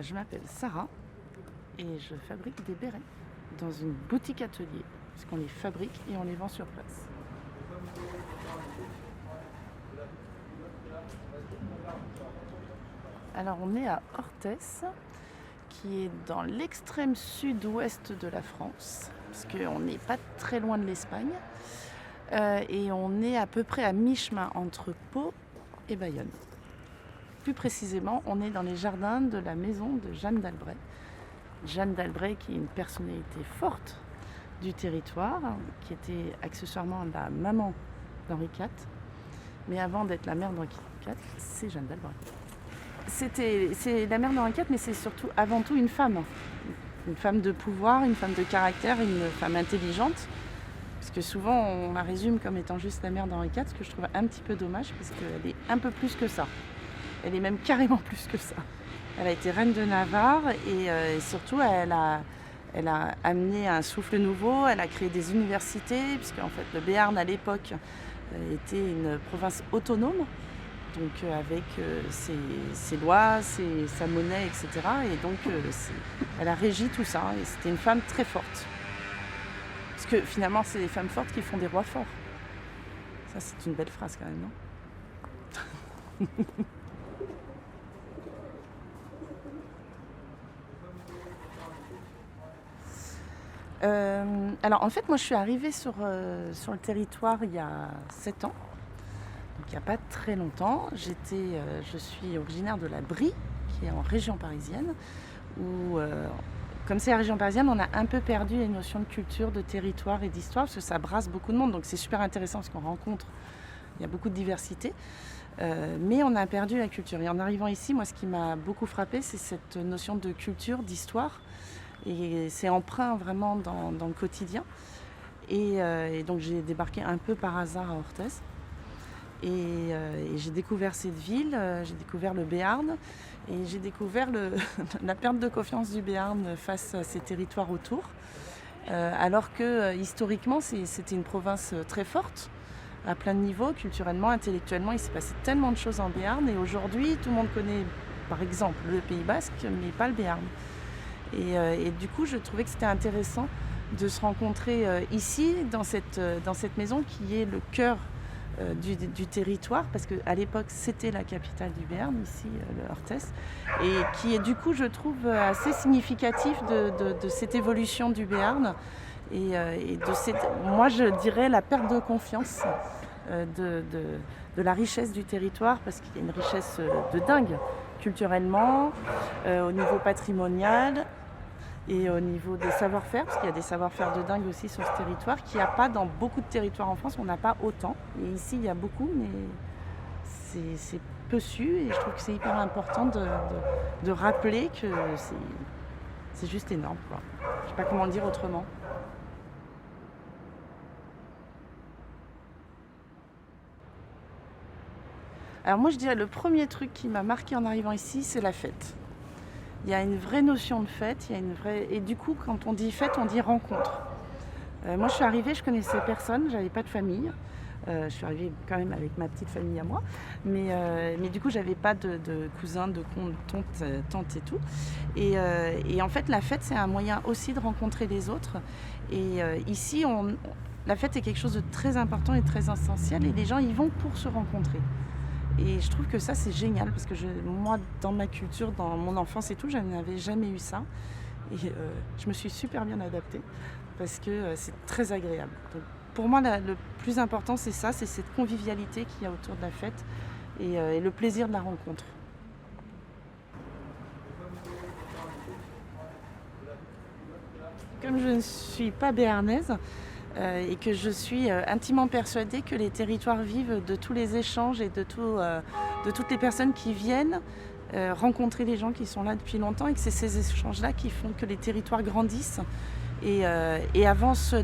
Je m'appelle Sarah et je fabrique des bérets dans une boutique atelier, parce qu'on les fabrique et on les vend sur place. Alors on est à Orthès, qui est dans l'extrême sud-ouest de la France, parce qu'on n'est pas très loin de l'Espagne, et on est à peu près à mi-chemin entre Pau et Bayonne. Plus précisément, on est dans les jardins de la maison de Jeanne d'Albret. Jeanne d'Albret qui est une personnalité forte du territoire, qui était accessoirement la maman d'Henri IV. Mais avant d'être la mère d'Henri IV, c'est Jeanne d'Albret. C'est la mère d'Henri IV, mais c'est surtout avant tout une femme. Une femme de pouvoir, une femme de caractère, une femme intelligente. Parce que souvent on la résume comme étant juste la mère d'Henri IV, ce que je trouve un petit peu dommage, parce qu'elle est un peu plus que ça. Elle est même carrément plus que ça. Elle a été reine de Navarre et surtout elle a amené un souffle nouveau, elle a créé des universités, puisque en fait le Béarn à l'époque était une province autonome, donc avec ses lois, sa monnaie, etc. Et donc elle a régi tout ça et c'était une femme très forte. Parce que finalement c'est les femmes fortes qui font des rois forts. Ça c'est une belle phrase quand même, non? Alors en fait moi je suis arrivée sur le territoire il y a 7 ans, donc il n'y a pas très longtemps. Je suis originaire de la Brie, qui est en région parisienne, où comme c'est la région parisienne, on a un peu perdu les notions de culture, de territoire et d'histoire, parce que ça brasse beaucoup de monde, donc c'est super intéressant parce qu'on rencontre, il y a beaucoup de diversité, mais on a perdu la culture. Et en arrivant ici, moi ce qui m'a beaucoup frappée, c'est cette notion de culture, d'histoire. Et c'est empreint vraiment dans le quotidien. Et donc j'ai débarqué un peu par hasard à Orthès. Et j'ai découvert cette ville, j'ai découvert le Béarn. Et j'ai découvert la perte de confiance du Béarn face à ses territoires autour. Alors que historiquement, c'était une province très forte, à plein de niveaux, culturellement, intellectuellement. Il s'est passé tellement de choses en Béarn. Et aujourd'hui, tout le monde connaît, par exemple, le Pays Basque, mais pas le Béarn. Et du coup, je trouvais que c'était intéressant de se rencontrer ici, dans cette maison qui est le cœur du territoire, parce qu'à l'époque, c'était la capitale du Béarn, ici, le Orthès, et qui est du coup, je trouve, assez significatif de cette évolution du Béarn et moi, je dirais, la perte de confiance de la richesse du territoire, parce qu'il y a une richesse de dingue, culturellement, au niveau patrimonial, et au niveau des savoir-faire, parce qu'il y a des savoir-faire de dingue aussi sur ce territoire, qu'il n'y a pas dans beaucoup de territoires en France, on n'a pas autant. Et ici, il y a beaucoup, mais c'est peu su, et je trouve que c'est hyper important de rappeler que c'est juste énorme, quoi. Je ne sais pas comment le dire autrement. Alors moi, je dirais le premier truc qui m'a marqué en arrivant ici, c'est la fête. Il y a une vraie notion de fête, et du coup, quand on dit fête, on dit rencontre. Moi, je suis arrivée, je connaissais personne, j'avais pas de famille. Je suis arrivée quand même avec ma petite famille à moi, mais du coup, j'avais pas de cousins, de tantes et tout. Et en fait, la fête, c'est un moyen aussi de rencontrer les autres. Et ici, la fête est quelque chose de très important et très essentiel, et les gens y vont pour se rencontrer. Et je trouve que ça, c'est génial, parce que moi, dans ma culture, dans mon enfance et tout, je n'avais jamais eu ça. Et je me suis super bien adaptée, parce que c'est très agréable. Donc, pour moi, le plus important, c'est ça, c'est cette convivialité qu'il y a autour de la fête et le plaisir de la rencontre. Comme je ne suis pas béarnaise, et que je suis intimement persuadée que les territoires vivent de tous les échanges et de toutes les personnes qui viennent rencontrer les gens qui sont là depuis longtemps, et que c'est ces échanges-là qui font que les territoires grandissent et avancent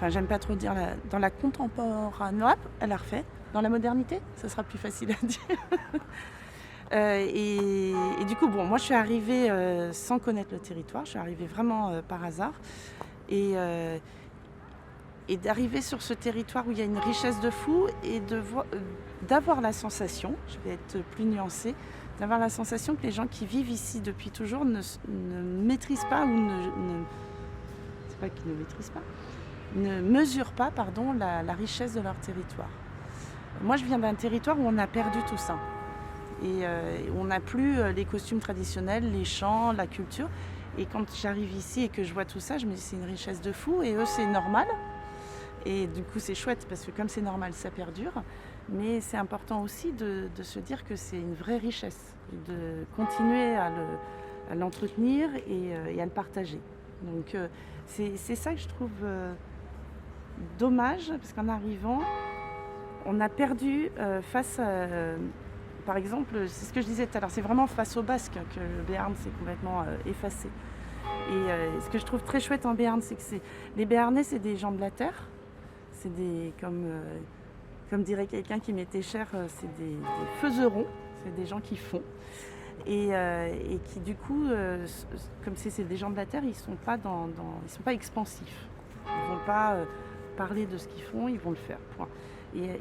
j'aime pas trop dire, dans la contemporaneité, elle a refait, dans la modernité, ça sera plus facile à dire. Et du coup, bon, moi je suis arrivée sans connaître le territoire, je suis arrivée vraiment par hasard. Et d'arriver sur ce territoire où il y a une richesse de fou, et d'avoir la sensation, je vais être plus nuancée, d'avoir la sensation que les gens qui vivent ici depuis toujours ne maîtrisent pas ou c'est pas qu'ils ne maîtrisent pas, ne mesurent pas pardon, la richesse de leur territoire. Moi, je viens d'un territoire où on a perdu tout ça. Et on n'a plus les costumes traditionnels, les chants, la culture. Et quand j'arrive ici et que je vois tout ça, je me dis c'est une richesse de fou. Et eux, c'est normal. Et du coup, c'est chouette parce que comme c'est normal, ça perdure. Mais c'est important aussi de se dire que c'est une vraie richesse. Et de continuer à l'entretenir et à le partager. Donc c'est ça que je trouve dommage parce qu'en arrivant, on a perdu face à... Par exemple, c'est ce que je disais tout à l'heure, c'est vraiment face aux Basques que le Béarn s'est complètement effacé. Et ce que je trouve très chouette en Béarn, c'est que les Béarnais, c'est des gens de la terre. C'est comme dirait quelqu'un qui m'était cher, c'est des faiserons, c'est des gens qui font. Et qui du coup, comme c'est des gens de la terre, ils ne sont pas expansifs. Ils ne vont pas parler de ce qu'ils font, ils vont le faire, point.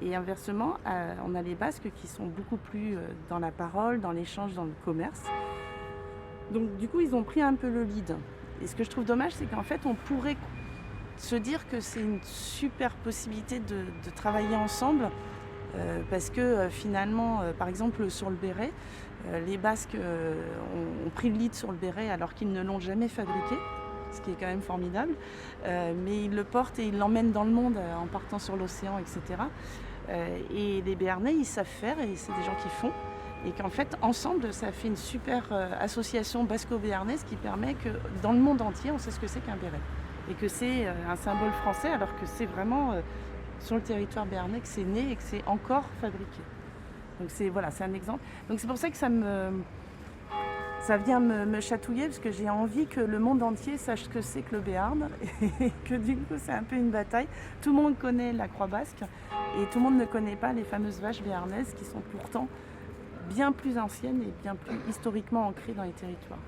Et inversement, on a les Basques qui sont beaucoup plus dans la parole, dans l'échange, dans le commerce. Donc du coup, ils ont pris un peu le lead. Et ce que je trouve dommage, c'est qu'en fait, on pourrait se dire que c'est une super possibilité de travailler ensemble parce que finalement, par exemple, sur le béret, les Basques ont pris le lead sur le béret alors qu'ils ne l'ont jamais fabriqué. Ce qui est quand même formidable, mais ils le portent et ils l'emmènent dans le monde en partant sur l'océan, etc. Et les Béarnais, ils savent faire et c'est des gens qui font. Et qu'en fait, ensemble, ça fait une super association basco-béarnaise qui permet que dans le monde entier, on sait ce que c'est qu'un béret. Et que c'est un symbole français alors que c'est vraiment sur le territoire béarnais que c'est né et que c'est encore fabriqué. Donc c'est un exemple. Donc c'est pour ça que ça vient me chatouiller parce que j'ai envie que le monde entier sache ce que c'est que le Béarn et que du coup c'est un peu une bataille. Tout le monde connaît la croix basque et tout le monde ne connaît pas les fameuses vaches béarnaises qui sont pourtant bien plus anciennes et bien plus historiquement ancrées dans les territoires.